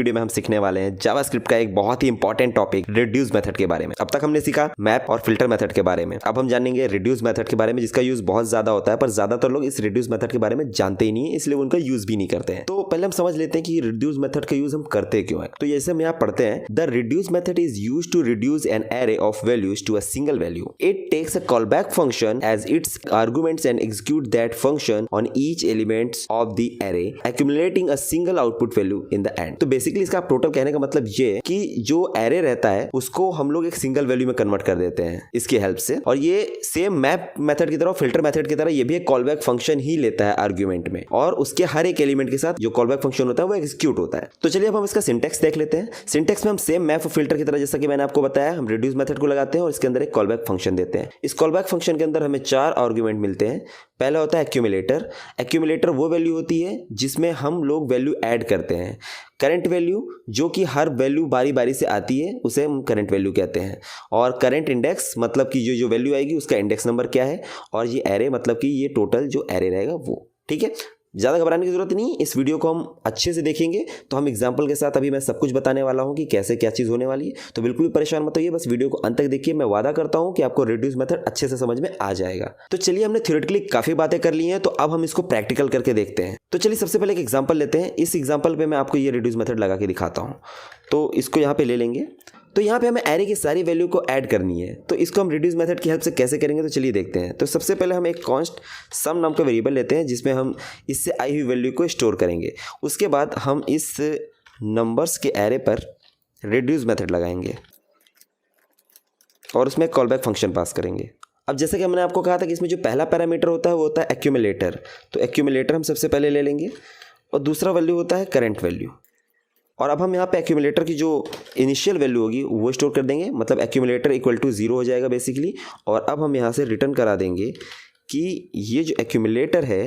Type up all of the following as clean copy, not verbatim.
Video में हम सीखने वाले हैं जावास्क्रिप्ट का एक बहुत ही इंपॉर्टेंट टॉपिक रिड्यूस मेथड के बारे में। अब तक हमने सीखा मैप और फिल्टर मेथड के बारे में। अब हम जानेंगे रिड्यूस मेथड के बारे में, जिसका यूज बहुत ज्यादा होता है, पर ज्यादातर लोग इस रिड्यूस मेथड के बारे में जानते ही नहीं है, इसलिए उनका यूज भी नहीं करते हैं। तो पहले हम समझ लेते हैं कि रिड्यूस मेथड का यूज हम करते क्यों है। तो जैसे हम यहाँ पढ़ते हैं, the reduce method is use to reduce an array of values to a single value. It takes a callback function as its arguments and execute that function on each elements of the array, accumulating a single output value in the end. तो basically इसका total कहने का मतलब ये कि जो array रहता है उसको हम लोग एक सिंगल वैल्यू में कन्वर्ट कर देते हैं इसकी हेल्प से। और ये सेम मैप मेथड की तरह, फिल्टर मेथड की तरह, ये भी एक कॉलबैक फंक्शन ही लेता है आर्गुमेंट में, और उसके हर एक एलिमेंट के साथ जो कॉलबैक फंक्शन होता है वो एग्जीक्यूट होता है। तो चलिए अब हम इसका सिंटेक्स देख लेते हैं। सिंटेक्स में हम सेम मैप और फिल्टर की तरह, जैसा कि मैंने आपको बताया, हम रिड्यूस मेथड को लगाते हैं और इसके अंदर एक कॉलबैक फंक्शन देते हैं। इस कॉलबैक फंक्शन के अंदर हमें 4 आर्गुमेंट मिलते हैं। पहला होता है एक्यूमुलेटर। एक्यूमुलेटर वो वैल्यू होती है जिसमें हम लोग वैल्यू ऐड करते हैं। करंट वैल्यू, जो कि हर वैल्यू बारी बारी से आती है, उसे हम करंट वैल्यू कहते हैं। और करंट इंडेक्स मतलब कि जो वैल्यू आएगी उसका इंडेक्स नंबर क्या है। और ये एरे मतलब कि ये टोटल जो एरे रहेगा वो। ठीक है, ज़्यादा घबराने की जरूरत नहीं। इस वीडियो को हम अच्छे से देखेंगे तो हम एग्जाम्पल के साथ अभी मैं सब कुछ बताने वाला हूं कि कैसे क्या चीज़ होने वाली है। तो बिल्कुल भी परेशान मत होइए, बस वीडियो को अंत तक देखिए। मैं वादा करता हूं कि आपको रिड्यूस मेथड अच्छे से समझ में आ जाएगा। तो चलिए, हमने थ्योरेटिकली काफ़ी बातें कर ली हैं, तो अब हम इसको प्रैक्टिकल करके देखते हैं। तो चलिए सबसे पहले एक एग्जाम्पल लेते हैं। इस एग्जाम्पल पर मैं आपको ये रिड्यूस मेथड लगा के दिखाता हूँ। तो इसको यहाँ पे ले लेंगे। तो यहाँ पे हमें एरे की सारी वैल्यू को ऐड करनी है। तो इसको हम रिड्यूस मेथड की हेल्प से कैसे करेंगे, तो चलिए देखते हैं। तो सबसे पहले हम एक कॉन्स्ट सम नाम का वेरिएबल लेते हैं, जिसमें हम इससे आई हुई वैल्यू को स्टोर करेंगे। उसके बाद हम इस नंबर्स के एरे पर रिड्यूस मेथड लगाएंगे और उसमें कॉलबैक फंक्शन पास करेंगे। अब जैसे कि हमने आपको कहा था कि इसमें जो पहला पैरामीटर होता है वो होता है एक्यूमुलेटर। तो एक्यूमुलेटर हम सबसे पहले ले लेंगे और दूसरा वैल्यू होता है करंट वैल्यू। और अब हम यहाँ पे एक्यूमुलेटर की जो इनिशियल वैल्यू होगी वो स्टोर कर देंगे, मतलब एक्यूमुलेटर इक्वल टू 0 हो जाएगा बेसिकली। और अब हम यहाँ से रिटर्न करा देंगे कि ये जो एक्यूमुलेटर है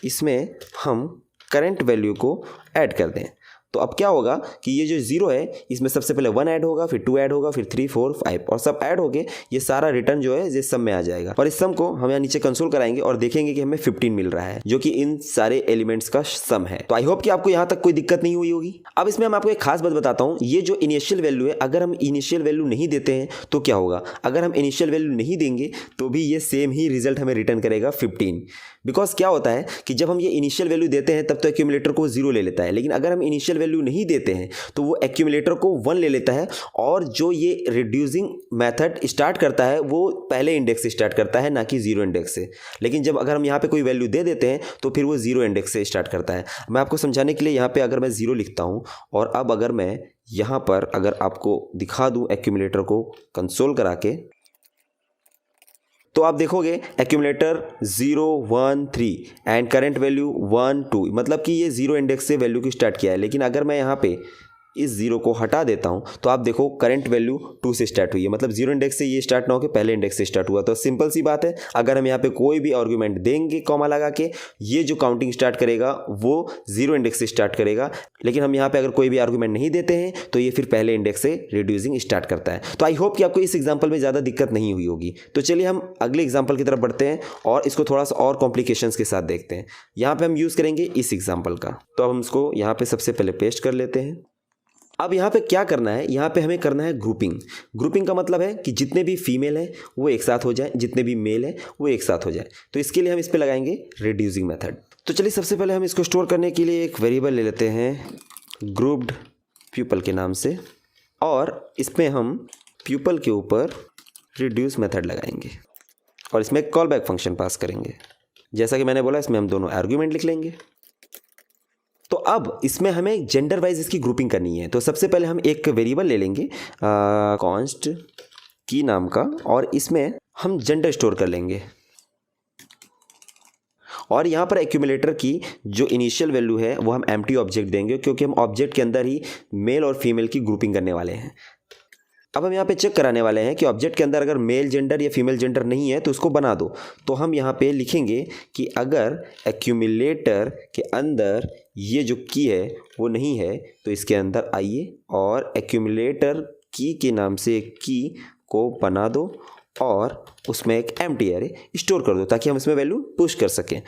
इसमें हम करंट वैल्यू को ऐड कर दें। तो अब क्या होगा कि ये जो 0 है इसमें सबसे पहले 1 ऐड होगा, फिर 2 ऐड होगा, फिर 3, 4, 5 और सब ऐड होके ये सारा रिटर्न जो है ये सम में आ जाएगा। और इस सम को हम यहाँ नीचे कंसोल कराएंगे और देखेंगे कि हमें 15 मिल रहा है, जो कि इन सारे एलिमेंट्स का सम है। तो आई होप कि आपको यहाँ तक कोई दिक्कत नहीं हुई होगी। अब इसमें हम आपको एक खास बात बताता हूँ। ये जो इनिशियल वैल्यू है, अगर हम इनिशियल वैल्यू नहीं देते हैं तो क्या होगा। अगर हम इनिशियल वैल्यू नहीं देंगे तो भी ये सेम ही रिजल्ट हमें रिटर्न करेगा 15। बिकॉज क्या होता है कि जब हम ये इनिशियल वैल्यू देते हैं तब तो एक्यूमुलेटर को 0 ले लेता है, लेकिन अगर हम इनिशियल वैल्यू नहीं देते हैं तो वो एक्यूमुलेटर को 1 ले लेता है। और जो ये रिड्यूसिंग मेथड स्टार्ट करता है वो पहले इंडेक्स से स्टार्ट करता है, ना कि 0 इंडेक्स से। लेकिन जब अगर हम यहाँ पे कोई वैल्यू दे देते हैं तो फिर वो 0 इंडेक्स से स्टार्ट करता है। मैं आपको समझाने के लिए यहाँ पे अगर मैं 0 लिखता हूँ और अब अगर मैं यहाँ पर अगर आपको दिखा दूँ एक्यूमुलेटर को कंसोल करा के, तो आप देखोगे एक्यूमुलेटर 0, 1, 3 एंड करंट वैल्यू 1, 2, मतलब कि ये 0 इंडेक्स से वैल्यू की स्टार्ट किया है। लेकिन अगर मैं यहाँ पे इस 0 को हटा देता हूँ तो आप देखो करंट वैल्यू 2 से स्टार्ट हुई है, मतलब 0 इंडेक्स से ये स्टार्ट ना होकर पहले इंडेक्स से स्टार्ट हुआ। तो सिंपल सी बात है, अगर हम यहाँ पे कोई भी आर्गुमेंट देंगे कॉमा लगा के, ये जो काउंटिंग स्टार्ट करेगा वो 0 इंडेक्स से स्टार्ट करेगा। लेकिन हम यहाँ पे अगर कोई भी आर्गुमेंट नहीं देते हैं तो ये फिर पहले इंडेक्स से रिड्यूसिंग स्टार्ट करता है। तो आई होप कि आपको इस एग्जाम्पल में ज़्यादा दिक्कत नहीं हुई होगी। तो चलिए हम अगले एग्जाम्पल की तरफ बढ़ते हैं और इसको थोड़ा सा और कॉम्प्लिकेशंस के साथ देखते हैं। यहाँ पे हम यूज़ करेंगे इस एग्जाम्पल का। तो अब हम इसको यहाँ पे सबसे पहले पेस्ट कर लेते हैं। अब यहाँ पे क्या करना है, यहाँ पे हमें करना है ग्रुपिंग। ग्रुपिंग का मतलब है कि जितने भी फीमेल हैं वो एक साथ हो जाए, जितने भी मेल हैं वो एक साथ हो जाए। तो इसके लिए हम इस पे लगाएंगे रिड्यूसिंग मेथड। तो चलिए सबसे पहले हम इसको स्टोर करने के लिए एक वेरिएबल ले लेते हैं ग्रुप्ड प्यूपल के नाम से, और इसमें हम प्यूपल के ऊपर रिड्यूस मेथड लगाएंगे और इसमें कॉल बैक फंक्शन पास करेंगे। जैसा कि मैंने बोला, इसमें हम दोनों आर्ग्यूमेंट लिख लेंगे। तो अब इसमें हमें जेंडर वाइज इसकी ग्रुपिंग करनी है। तो सबसे पहले हम एक वेरिएबल ले लेंगे कॉन्स्ट की नाम का, और इसमें हम जेंडर स्टोर कर लेंगे। और यहाँ पर एक्यूमुलेटर की जो इनिशियल वैल्यू है वो हम एम्प्टी ऑब्जेक्ट देंगे, क्योंकि हम ऑब्जेक्ट के अंदर ही मेल और फीमेल की ग्रुपिंग करने वाले हैं। अब हम यहाँ पे चेक कराने वाले हैं कि ऑब्जेक्ट के अंदर अगर मेल जेंडर या फीमेल जेंडर नहीं है तो उसको बना दो। तो हम यहाँ पे लिखेंगे कि अगर एक्यूमुलेटर के अंदर ये जो की है वो नहीं है तो इसके अंदर आइए और एक्यूमुलेटर की के नाम से एक की को बना दो और उसमें एक एम्प्टी एरे स्टोर कर दो, ताकि हम इसमें वैल्यू पुश कर सकें।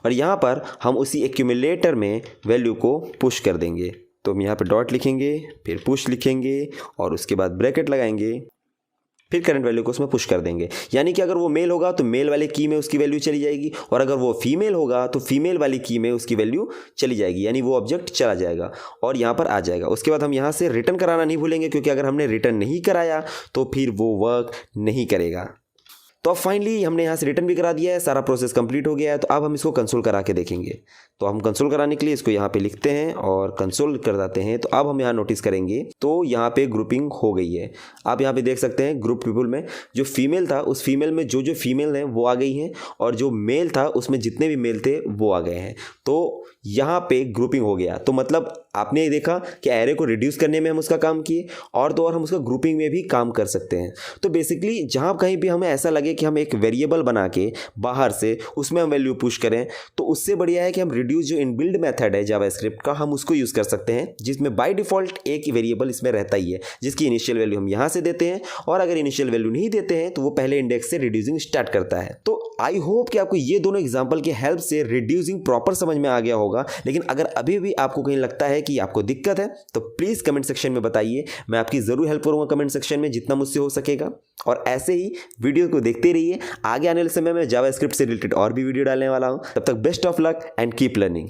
और यहाँ पर हम उसी एक्यूमुलेटर में वैल्यू को पुश कर देंगे। तो हम यहाँ पे डॉट लिखेंगे, फिर पुश लिखेंगे और उसके बाद ब्रैकेट लगाएंगे, फिर करंट वैल्यू को उसमें पुश कर देंगे। यानी कि अगर वो मेल होगा तो मेल वाले की में उसकी वैल्यू चली जाएगी, और अगर वो फीमेल होगा तो फीमेल वाली की में उसकी वैल्यू चली जाएगी, यानी वो ऑब्जेक्ट चला जाएगा और यहाँ पर आ जाएगा। उसके बाद हम यहाँ से रिटर्न कराना नहीं भूलेंगे, क्योंकि अगर हमने रिटर्न नहीं कराया तो फिर वो वर्क नहीं करेगा। तो अब फाइनली हमने यहाँ से रिटर्न भी करा दिया है, सारा प्रोसेस कंप्लीट हो गया है। तो अब हम इसको कंसोल करा के देखेंगे। तो हम कंसोल कराने के लिए इसको यहाँ पे लिखते हैं और कंसोल कर देते हैं। तो अब हम यहाँ नोटिस करेंगे तो यहाँ पे ग्रुपिंग हो गई है। आप यहाँ पे देख सकते हैं ग्रुप पीपल में जो फीमेल था उस फीमेल में जो जो फीमेल हैं वो आ गई हैं, और जो मेल था उसमें जितने भी मेल थे वो आ गए हैं। तो यहाँ पे ग्रुपिंग हो गया। तो मतलब आपने ये देखा कि एरे को रिड्यूस करने में हम उसका काम किए, और तो और हम उसका ग्रुपिंग में भी काम कर सकते हैं। तो बेसिकली जहाँ कहीं भी हमें ऐसा लगे कि हम एक वेरिएबल बना के बाहर से उसमें हम वैल्यू पुश करें, तो उससे बढ़िया है कि हम रिड्यूस जो इनबिल्ड मेथड है जावास्क्रिप्ट का, हम उसको यूज़ कर सकते हैं, जिसमें बाय डिफ़ॉल्ट एक वेरिएबल इसमें रहता ही है, जिसकी इनिशियल वैल्यू हम यहाँ से देते हैं, और अगर इनिशियल वैल्यू नहीं देते हैं तो वो पहले इंडेक्स से रिड्यूसिंग स्टार्ट करता है। तो आई होप कि आपको ये दोनों एग्जाम्पल की हेल्प से रिड्यूसिंग प्रॉपर समझ में आ गया होगा। लेकिन अगर अभी भी आपको कहीं लगता है कि आपको दिक्कत है तो प्लीज़ कमेंट सेक्शन में बताइए, मैं आपकी ज़रूर हेल्प करूँगा कमेंट सेक्शन में जितना मुझसे हो सकेगा। और ऐसे ही वीडियो को देखते रहिए, आगे आने वाले समय में जावास्क्रिप्ट से रिलेटेड और भी वीडियो डालने वाला हूँ। तब तक best of luck and keep learning.